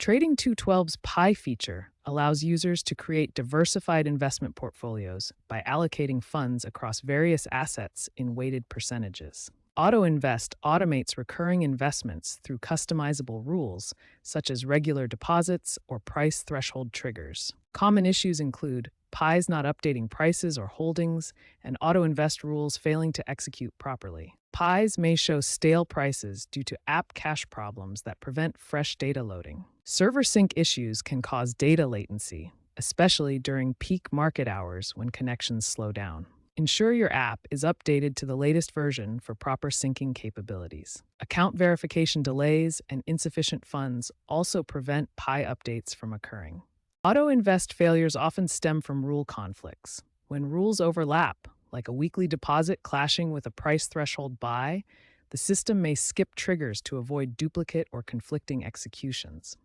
Trading 212's Pi feature allows users to create diversified investment portfolios by allocating funds across various assets in weighted percentages. Auto Invest automates recurring investments through customizable rules, such as regular deposits or price threshold triggers. Common issues include Pi's not updating prices or holdings, and Auto Invest rules failing to execute properly. Pi's may show stale prices due to app cache problems that prevent fresh data loading. Server sync issues can cause data latency, especially during peak market hours when connections slow down. Ensure your app is updated to the latest version for proper syncing capabilities. Account verification delays and insufficient funds also prevent Pi updates from occurring. Auto Invest failures often stem from rule conflicts. When rules overlap, like a weekly deposit clashing with a price threshold buy, the system may skip triggers to avoid duplicate or conflicting executions.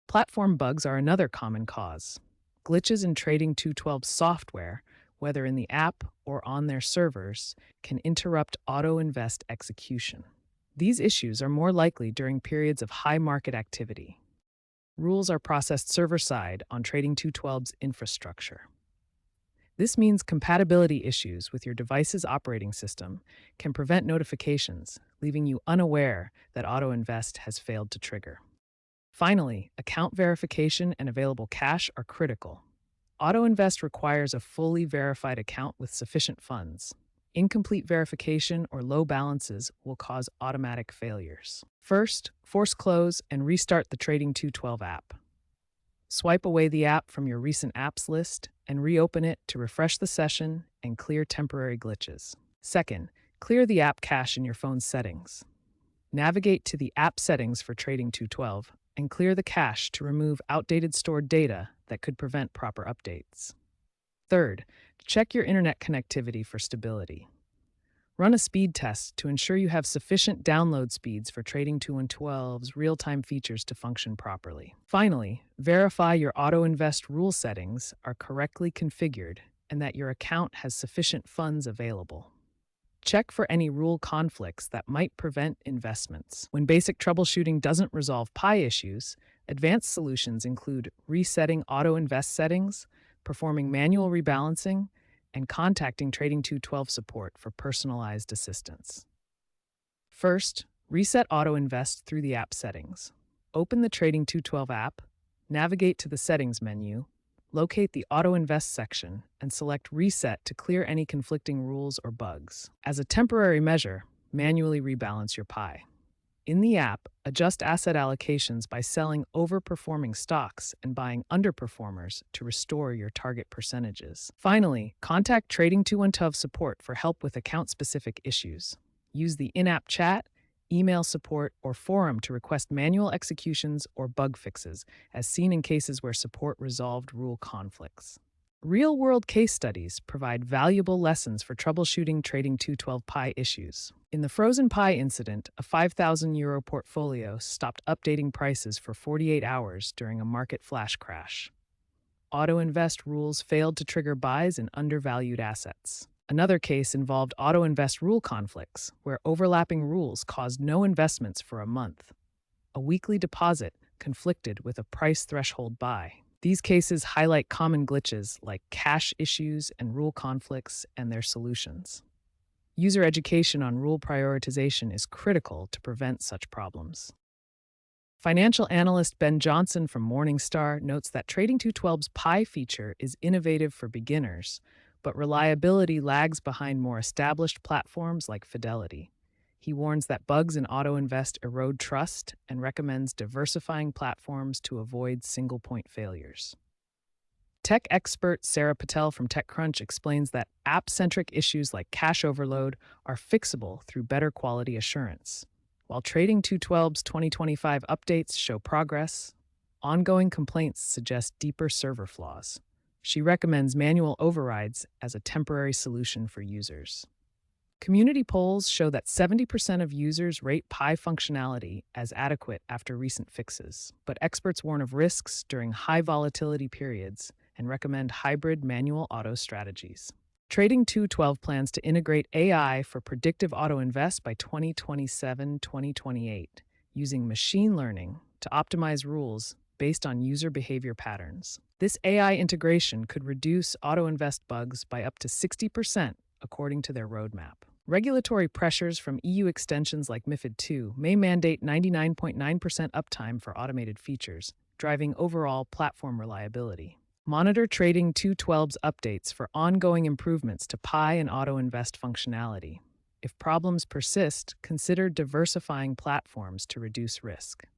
Platform bugs are another common cause. Glitches in Trading 212 software, whether in the app or on their servers, can interrupt Auto Invest execution. These issues are more likely during periods of high market activity. Rules are processed server-side on Trading 212's infrastructure. This means compatibility issues with your device's operating system can prevent notifications, leaving you unaware that Auto Invest has failed to trigger. Finally, account verification and available cash are critical. Auto Invest requires a fully verified account with sufficient funds. Incomplete verification or low balances will cause automatic failures. First, force close and restart the Trading 212 app. Swipe away the app from your recent apps list and reopen it to refresh the session and clear temporary glitches. Second, clear the app cache in your phone's settings. Navigate to the app settings for Trading 212 and clear the cache to remove outdated stored data that could prevent proper updates. Third, check your internet connectivity for stability. Run a speed test to ensure you have sufficient download speeds for Trading 212's real-time features to function properly. Finally, verify your Auto Invest rule settings are correctly configured and that your account has sufficient funds available. Check for any rule conflicts that might prevent investments. When basic troubleshooting doesn't resolve Pi issues, advanced solutions include resetting Auto Invest settings, performing manual rebalancing, and contacting Trading 212 support for personalized assistance. First, reset Auto Invest through the app settings. Open the Trading 212 app, navigate to the Settings menu, locate the Auto Invest section, and select Reset to clear any conflicting rules or bugs. As a temporary measure, manually rebalance your Pi. In the app, adjust asset allocations by selling overperforming stocks and buying underperformers to restore your target percentages. Finally, contact Trading 212 support for help with account-specific issues. Use the in-app chat, email support, or forum to request manual executions or bug fixes, as seen in cases where support resolved rule conflicts. Real-world case studies provide valuable lessons for troubleshooting Trading 212 Pi issues. In the frozen Pi incident, a €5,000 portfolio stopped updating prices for 48 hours during a market flash crash. Auto Invest rules failed to trigger buys in undervalued assets. Another case involved Auto Invest rule conflicts, where overlapping rules caused no investments for a month. A weekly deposit conflicted with a price threshold buy. These cases highlight common glitches like cache issues and rule conflicts and their solutions. User education on rule prioritization is critical to prevent such problems. Financial analyst Ben Johnson from Morningstar notes that Trading 212's Pi feature is innovative for beginners, but reliability lags behind more established platforms like Fidelity. He warns that bugs in Auto Invest erode trust and recommends diversifying platforms to avoid single-point failures. Tech expert Sarah Patel from TechCrunch explains that app-centric issues like cache overload are fixable through better quality assurance. While Trading 212's 2025 updates show progress, ongoing complaints suggest deeper server flaws. She recommends manual overrides as a temporary solution for users. Community polls show that 70% of users rate Pi functionality as adequate after recent fixes, but experts warn of risks during high volatility periods and recommend hybrid manual auto strategies. Trading 212 plans to integrate AI for predictive auto invest by 2027-2028, using machine learning to optimize rules based on user behavior patterns. This AI integration could reduce auto-invest bugs by up to 60%, according to their roadmap. Regulatory pressures from EU extensions like MiFID II may mandate 99.9% uptime for automated features, driving overall platform reliability. Monitor Trading 212's updates for ongoing improvements to Pi and auto-invest functionality. If problems persist, consider diversifying platforms to reduce risk.